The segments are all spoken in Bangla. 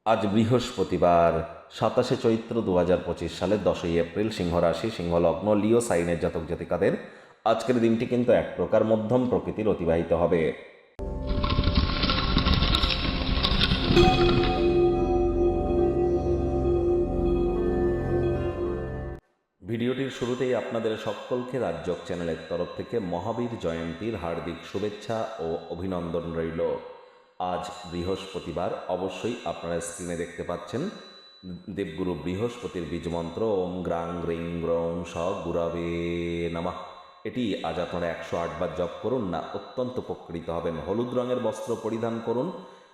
আজ বৃহস্পতিবার 27 চৈত্র 2025 সালের 10 এপ্রিল, সিংহ রাশি, সিংহ লগ্ন, লিও সাইনের জাতক জাতিকাদের আজকের দিনটি কিন্তু এক প্রকার মধ্যম প্রকৃতির অতিবাহিত হবে। ভিডিওটির শুরুতেই আপনাদের সকলকে রাজযোগ চ্যানেলের তরফ থেকে মহাবীর জয়ন্তীর হার্দিক শুভেচ্ছা ও অভিনন্দন রইল। আজ বৃহস্পতিবার, অবশ্যই আপনারা স্ক্রিনে দেখতে পাচ্ছেন দেবগুরু বৃহস্পতির বীজমন্ত্র ওম গ্রাং গ্রিং গ্রৌং স গুরবে নমঃ। এটি আজ আপনারা 108 বার জপ করুন না, অত্যন্ত উপকৃত হবেন। হলুদ রঙের বস্ত্র পরিধান করুন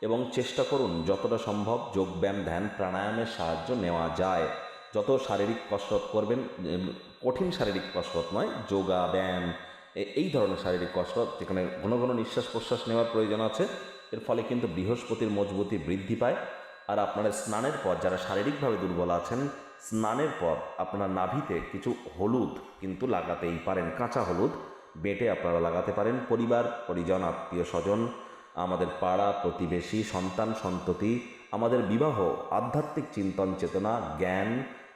এবং চেষ্টা করুন যতটা সম্ভব যোগব্যায়াম, ধ্যান, প্রাণায়ামের সাহায্য নেওয়া যায়। যত শারীরিক কসরত করবেন, কঠিন শারীরিক কসরত নয়, যোগা, ব্যায়াম, এই ধরনের শারীরিক কসরত যেখানে ঘন ঘন নিঃশ্বাস প্রশ্বাস নেওয়ার প্রয়োজন আছে, এর ফলে কিন্তু বৃহস্পতির মজবুতি বৃদ্ধি পায়। আর আপনারা স্নানের পর, যারা শারীরিকভাবে দুর্বল আছেন, স্নানের পর আপনারা নাভিতে কিছু হলুদ কিন্তু লাগাতেই পারেন। কাঁচা হলুদ বেটে আপনারা লাগাতে পারেন। পরিবার পরিজন, আত্মীয় স্বজন, আমাদের পাড়া প্রতিবেশী, সন্তান সন্ততি, আমাদের বিবাহ, আধ্যাত্মিক চিন্তন চেতনা, জ্ঞান,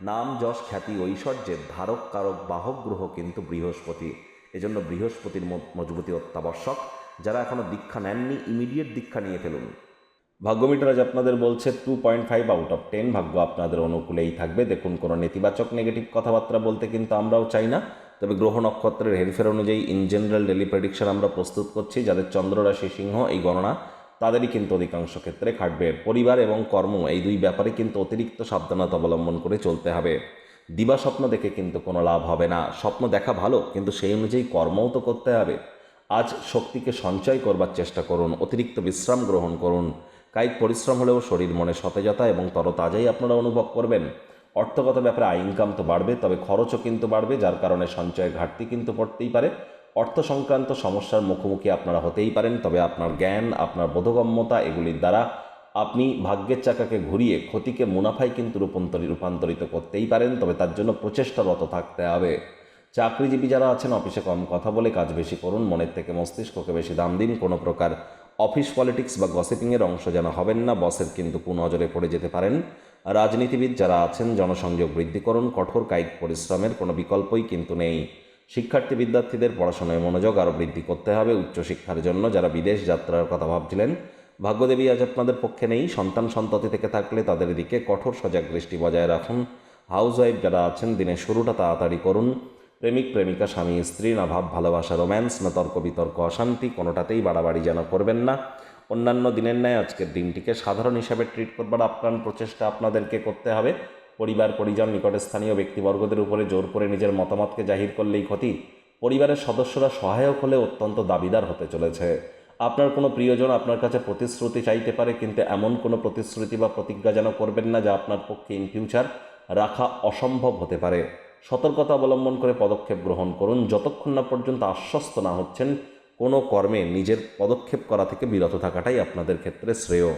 নাম যশ খ্যাতি ঐশ্বর্যের ধারক কারক বাহক গ্রহ কিন্তু বৃহস্পতি। এজন্য বৃহস্পতির মজবুতি অত্যাবশ্যক। যারা এখনও দীক্ষা নেননি, ইমিডিয়েট দীক্ষা নিয়ে ফেলুন। ভাগ্যমিটার আজ আপনাদের বলছে 2.5 আউট অফ 10, ভাগ্য আপনাদের অনুকূলেই থাকবে। দেখুন, কোনো নেতিবাচক নেগেটিভ কথাবার্তা বলতে কিন্তু আমরাও চাই না, তবে গ্রহ নক্ষত্রের হেরফের অনুযায়ী ইন জেনারেল ডেলি প্রেডিকশন আমরা প্রস্তুত করছি। যাদের চন্দ্র রাশি সিংহ, এই গণনা তাদেরই কিন্তু অধিকাংশ ক্ষেত্রে খাটবে। পরিবার এবং কর্ম, এই দুই ব্যাপারে কিন্তু অতিরিক্ত সাবধানতা অবলম্বন করে চলতে হবে। দিবা স্বপ্ন দেখে কিন্তু কোনো লাভ হবে না। স্বপ্ন দেখা ভালো, কিন্তু সেই অনুযায়ী কর্মও তো করতে হবে। আজ শক্তিকে সঞ্চয় করবার চেষ্টা করুন, অতিরিক্ত বিশ্রাম গ্রহণ করুন। কায়িক পরিশ্রম হলেও শরীর মনে সতেজতা এবং তরতাজাই আপনারা অনুভব করবেন। অর্থগত ব্যাপারে আয় ইনকাম তো বাড়বে, তবে খরচও কিন্তু বাড়বে, যার কারণে সঞ্চয়ের ঘাটতি কিন্তু পড়তেই পারে। অর্থ সংক্রান্ত সমস্যার মুখোমুখি আপনারা হতেই পারেন, তবে আপনার জ্ঞান, আপনার বোধগম্যতা, এগুলির দ্বারা আপনি ভাগ্যের চাকাকে ঘুরিয়ে ক্ষতিকে মুনাফায় কিন্তু রূপান্তরিত করতেই পারেন, তবে তার জন্য প্রচেষ্টারত থাকতে হবে। চাকরিজীবী যারা আছেন, অফিসে কম কথা বলে কাজ বেশি করুন, মনের থেকে মস্তিষ্ককে বেশি দাম দিন। কোনো প্রকার অফিস পলিটিক্স বা গসিপিংয়ের অংশ যেন হবেন না, বসের কিন্তু কুনজরে পড়ে যেতে পারেন। রাজনীতিবিদ যারা আছেন, জনসংযোগ বৃদ্ধি করুন, কঠোর কায়িক পরিশ্রমের কোনো বিকল্পই কিন্তু নেই। শিক্ষার্থী বিদ্যার্থীদের পড়াশোনায় মনোযোগ আরও বৃদ্ধি করতে হবে উচ্চশিক্ষার জন্য। যারা বিদেশ যাত্রার কথা ভাবছিলেন, ভাগ্যদেবী আজ আপনাদের পক্ষে নেই। সন্তান সন্ততি থেকে থাকলে তাদের দিকে কঠোর সজাগ দৃষ্টি বজায় রাখুন। হাউসওয়াইফ যারা আছেন, দিনের শুরুটা তাড়াতাড়ি করুন। প্রেমিক প্রেমিকা, স্বামী স্ত্রী, না ভাব ভালোবাসা রোম্যান্স, না তর্ক বিতর্ক অশান্তি, কোনোটাতেই বাড়াবাড়ি যেন করবেন না। অন্যান্য দিনের ন্যায় আজকের দিনটিকে সাধারণ হিসাবে ট্রিট করবার আপ্রাণ প্রচেষ্টা আপনাদেরকে করতে হবে। পরিবার পরিজন, নিকটস্থানীয় ব্যক্তিবর্গদের উপরে জোর করে নিজের মতামতকে জাহির করলেই ক্ষতি। পরিবারের সদস্যরা সহায়ক হলে অত্যন্ত দাবিদার হতে চলেছে। আপনার কোনো প্রিয়জন আপনার কাছে প্রতিশ্রুতি চাইতে পারে, কিন্তু এমন কোনো প্রতিশ্রুতি বা প্রতিজ্ঞা যেন করবেন না যা আপনার পক্ষে ইন ফিউচার রাখা অসম্ভব হতে পারে। সতর্কতা অবলম্বন করে পদক্ষেপ গ্রহণ করুন। যতক্ষণ না পর্যন্ত আশ্বস্ত না হচ্ছেন, কোনো কর্মে নিজের পদক্ষেপ করা থেকে বিরত থাকাটাই আপনাদের ক্ষেত্রে শ্রেয়।